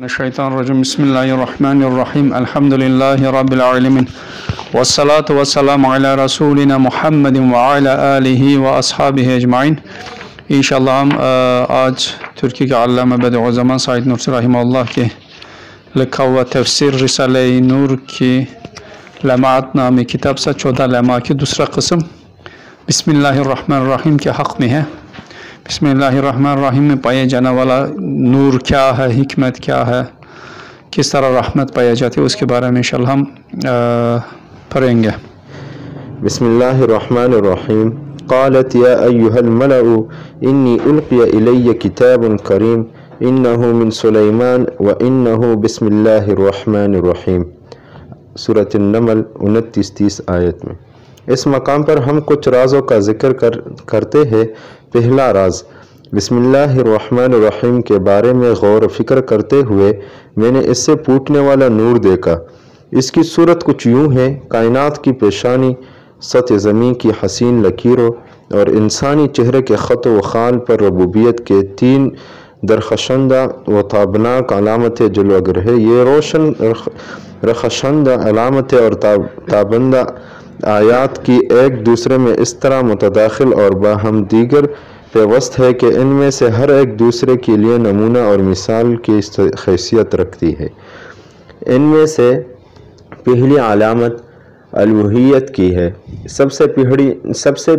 الشیطان الرجیم بسم اللہ الرحمن الرحیم الحمد للہ رب العالمین والصلاة والسلام علی رسولنا محمد وعلی آلہ واصحابہ اجمعین۔ انشاءاللہ ہم آج ترکی کے علامہ بدیع الزمان سعید نورسی رحمہ اللہ کے لکھا ہوا تفسیر رسالہ نور کی لمعات نامی کتاب سے 14 لمعہ کی دوسرا قسم بسم اللہ الرحمن الرحیم کے حق میں ہے۔ بسم اللہ الرحمن الرحیم میں پائے جانے والا نور کیا ہے، حکمت کیا ہے، کس طرح رحمت پائی جاتی ہے، اس کے بارے میں انشاءاللہ ہم پڑھیں گے۔ بسم اللہ الرحمن الرحیم۔ قالت یا ایہا الملأ انی القی الی کتاب کریم انہ من سلیمان وانہ بسم اللہ الرحمن الرحیم۔ سورۃ النمل 29-30 آیت میں اس مقام پر ہم کچھ رازوں کا ذکر کرتے ہیں۔ پہلا راز، بسم اللہ الرحمن الرحیم کے بارے میں غور و فکر کرتے ہوئے میں نے اس سے پھوٹنے والا نور دیکھا۔ اس کی صورت کچھ یوں ہے: کائنات کی پیشانی، سطح زمین کی حسین لکیروں اور انسانی چہرے کے خط و خال پر ربوبیت کے 3 درخشندہ و تابناک علامتیں جلوگر ہے۔ یہ روشن رخشندہ علامتیں اور تابندہ آیات کی ایک دوسرے میں اس طرح متداخل اور باہم دیگر پیوست ہے کہ ان میں سے ہر ایک دوسرے کے لیے نمونہ اور مثال کی حیثیت رکھتی ہے۔ ان میں سے پہلی علامت الوہیت کی ہے۔ سب سے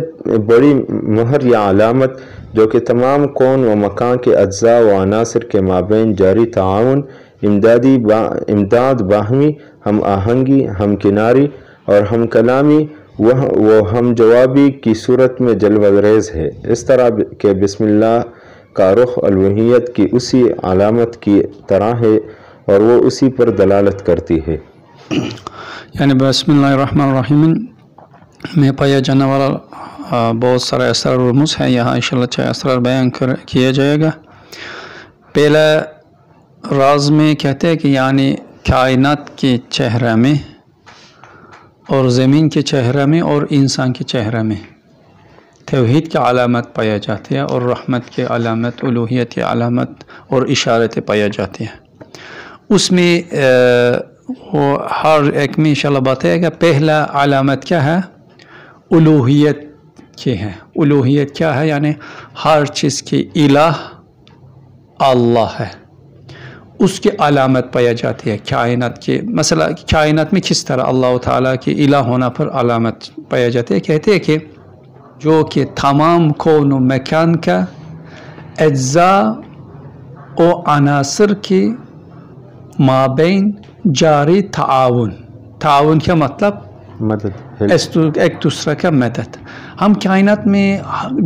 بڑی مہر یا علامت جو کہ تمام کون و مکان کے اجزاء و عناصر کے مابین جاری تعاون، امداد، باہمی ہم آہنگی، ہم کناری اور ہم کلامی وہ ہم جوابی کی صورت میں جلوہ ریز ہے۔ اس طرح کہ بسم اللہ کا رخ الوہیت کی اسی علامت کی طرح ہے اور وہ اسی پر دلالت کرتی ہے۔ یعنی بسم اللہ الرحمن الرحیم میں پایا جانے والا بہت سارے اسرار و رموز ہیں۔ یہاں انشاءاللہ 6 اسرار بیان کیا جائے گا۔ پہلا راز میں کہتے ہیں کہ یعنی کائنات کے چہرے میں اور زمین کے چہرے میں اور انسان کے چہرے میں توحید کی علامت پایا جاتی ہے اور رحمت کی علامت، الوہیت کی علامت اور اشارتیں پایا جاتی ہیں۔ اس میں وہ ہر ایک میں انشاءاللہ بتائے گا۔ پہلا علامت کیا ہے؟ الوہیت کی ہے۔ الوہیت کیا ہے؟ یعنی ہر چیز کی الہ اللہ ہے، اس کی علامت پایا جاتی ہے کائنات کی۔ مثلا کائنات میں کس طرح اللہ تعالیٰ کی الہ ہونا پر علامت پایا جاتی ہے؟ کہتے ہیں کہ جو کہ تمام کون و مکان کا اجزاء و عناصر کی مابین جاری تعاون۔ تعاون کا مطلب مدد، ایک دوسرے کا مدد۔ ہم کائنات میں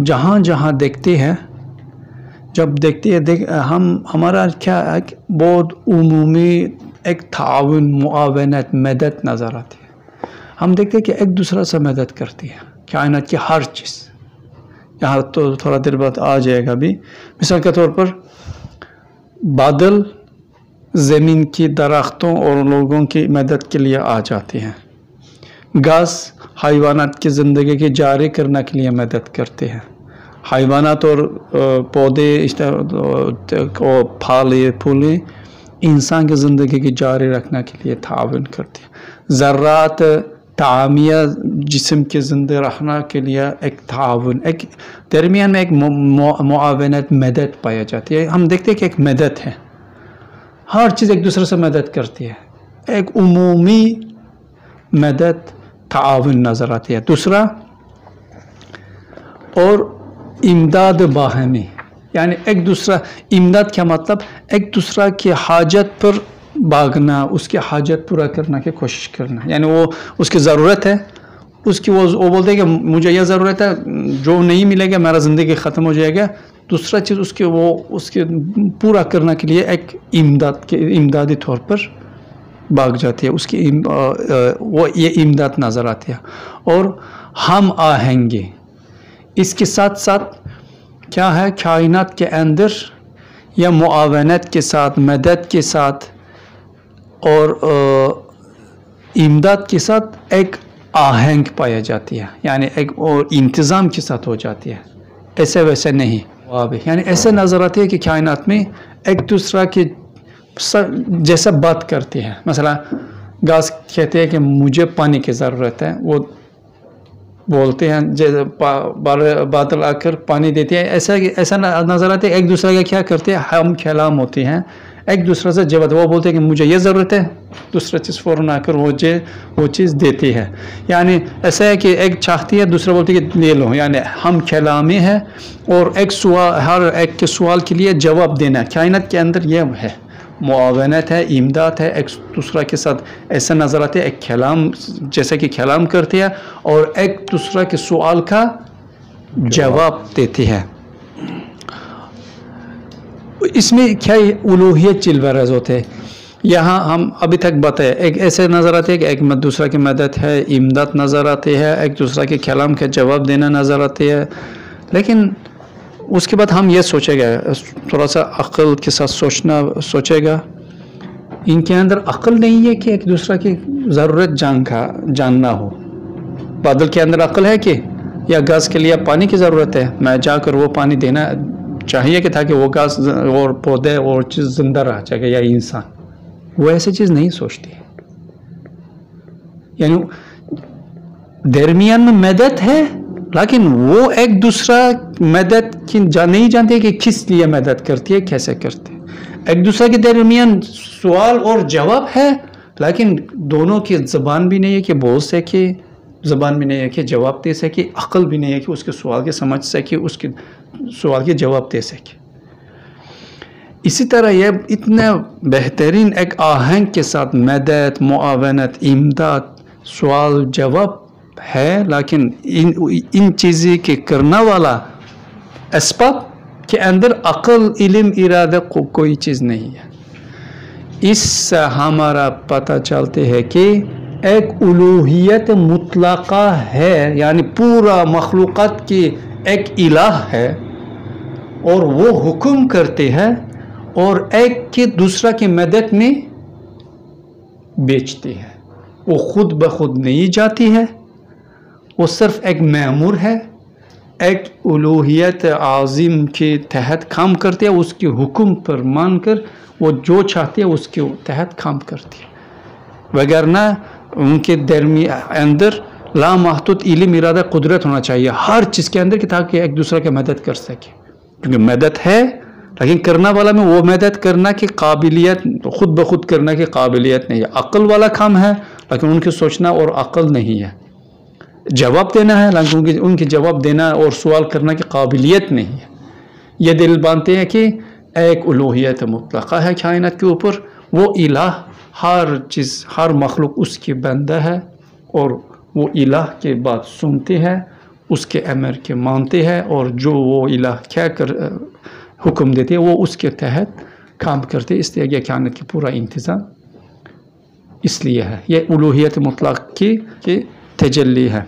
جہاں جہاں دیکھتے ہیں، جب دیکھتے ہیں ہمارا کیا ایک بہت عمومی ایک تعاون، معاونت، مدد نظر آتی ہے۔ ہم دیکھتے ہیں کہ ایک دوسرے سے مدد کرتی ہے کائنات کی ہر چیز۔ یہاں تو تھوڑا دیر بعد آ جائے گا بھی۔ مثال کے طور پر بادل زمین کی درختوں اور لوگوں کی مدد کے لیے آ جاتے ہیں۔ گاز حیوانات کی زندگی کی جاری کرنے کے لیے مدد کرتے ہیں۔ حیوانات اور پودے اور پھل پھولے انسان کی زندگی کی جاری رکھنے کے لیے تعاون کرتے ہیں۔ ذرات طعامیہ جسم کے زندہ رکھنے کے لیے ایک تعاون، ایک درمیان میں ایک معاونت، مدد پایا جاتی ہے۔ ہم دیکھتے ہیں کہ ایک مدد ہے، ہر چیز ایک دوسرے سے مدد کرتی ہے، ایک عمومی مدد، تعاون نظر آتی ہے۔ دوسرا اور امداد باہمی، یعنی ایک دوسرا امداد کا مطلب ایک دوسرا کی حاجت پر بھاگنا، اس کی حاجت پورا کرنے کی کوشش کرنا۔ یعنی وہ اس کی ضرورت ہے، اس کی وہ بولتے ہیں کہ مجھے یہ ضرورت ہے، جو نہیں ملے گا میرا زندگی ختم ہو جائے گا۔ دوسرا چیز اس کے پورا کرنے کے لیے ایک امدادی طور پر بھاگ جاتی ہے، اس کی وہ یہ امداد نظر آتی ہے۔ اور ہم آہنگی، اس کے ساتھ ساتھ کیا ہے؟ کائنات کے اندر یا معاونت کے ساتھ، مدد کے ساتھ اور امداد کے ساتھ ایک آہنگ پایا جاتی ہے، یعنی ایک اور انتظام کے ساتھ ہو جاتی ہے، ایسے ویسے نہیں۔ یعنی ایسے نظر آتی ہے کہ کائنات میں ایک دوسرے کے جیسا بات کرتی ہے. مثلا گاس کہتے ہیں کہ مجھے پانی کی ضرورت ہے، وہ بولتے ہیں جیسے بادل آ کر پانی دیتے ہیں. ایسا نظر آتا ہے ایک دوسرے کا کیا کرتے ہیں، ہم کلام ہوتے ہیں ایک دوسرے سے جواب. وہ بولتے ہیں کہ مجھے یہ ضرورت ہے، دوسرا چیز فوراً آ کر وہ چیز دیتی ہے. یعنی ایسا ہے کہ ایک چاہتی ہے دوسرا بولتی ہے کہ لے لو. یعنی ہم کلامی ہے اور ایک سوال، ہر ایک کے سوال کے لیے جواب دینا. کائنات کے اندر یہ ہے، معاونت ہے، امداد ہے ایک دوسرا کے ساتھ. ایسا نظر آتے ہے ایک کلام، جیسا کہ کلام کرتے ہیں اور ایک دوسرا کے سوال کا جواب دیتی ہے. اس میں کیا الوہیت چلبرز ہوتے ہیں. یہاں ہم ابھی تک بتائے ایک ایسے نظر آتے ہیں کہ ایک دوسرا کی مدد ہے، امداد نظر آتی ہے، ایک دوسرا کے کلام کا جواب دینا نظر آتی ہے. لیکن اس کے بعد ہم یہ سوچے گا، تھوڑا سا عقل کے ساتھ سوچے گا، ان کے اندر عقل نہیں ہے کہ ایک دوسرا کی ضرورت جاننا ہو. بادل کے اندر عقل ہے کہ یا گاس کے لیے پانی کی ضرورت ہے، میں جا کر وہ پانی دینا چاہیے کہ تاکہ وہ گاس اور پودے اور چیز زندہ رہ جائے یا انسان. وہ ایسی چیز نہیں سوچتی. یعنی درمیان میں مدد ہے لیکن وہ ایک دوسرا مدد نہیں جانتے کہ کس لیے مدد کرتی ہے، کیسے کرتی ہے. ایک دوسرے کے درمیان سوال اور جواب ہے لیکن دونوں کی زبان بھی نہیں ہے کہ بول سکے، زبان بھی نہیں ہے کہ جواب دے سکے، عقل بھی نہیں ہے کہ اس کے سوال کے سمجھ سکے، اس کے سوال کے جواب دے سکے. اسی طرح یہ اتنا بہترین ایک آہنگ کے ساتھ مدد، معاونت، امداد، سوال جواب ہے لیکن ان چیزیں کے کرنا والا اسباب کے اندر عقل، علم، ارادہ کوئی چیز نہیں ہے. اس سے ہمارا پتہ چلتے ہے کہ ایک الوہیت مطلقہ ہے، یعنی پورا مخلوقات کی ایک الہ ہے اور وہ حکم کرتے ہیں اور ایک کے دوسرا کی مدد میں بیچتی ہے. وہ خود بخود نہیں جاتی ہے، وہ صرف ایک مأمور ہے، ایک الوہیت عظیم کے تحت کام کرتے ہیں. اس کے حکم پر مان کر وہ جو چاہتے ہیں اس کے تحت کام کرتی ہے. وگرنہ ان کے درمیان اندر لامحدود علم، ارادہ، قدرت ہونا چاہیے ہر چیز کے اندر کہ تاکہ ایک دوسرے کی مدد کر سکے. کیونکہ مدد ہے لیکن کرنا والا میں وہ مدد کرنا کی قابلیت، خود بخود کرنا کی قابلیت نہیں ہے. عقل والا کام ہے لیکن ان کی سوچنا اور عقل نہیں ہے. جواب دینا ہے لیکن ان کی جواب دینا اور سوال کرنا کی قابلیت نہیں ہے. یہ دل باندھتے ہیں کہ ایک الوہیت مطلقہ ہے کائنات کے اوپر. وہ الہ ہر چیز، ہر مخلوق اس کی بندہ ہے اور وہ الہ کے بات سنتے ہیں، اس کے امر کے مانتے ہیں اور جو وہ الہ کیا کر حکم دیتے ہیں وہ اس کے تحت کام کرتے. اس لیے یہ کائنات کی پورا انتظام اس لیے ہے. یہ الوہیت مطلق کی تجلی ہے.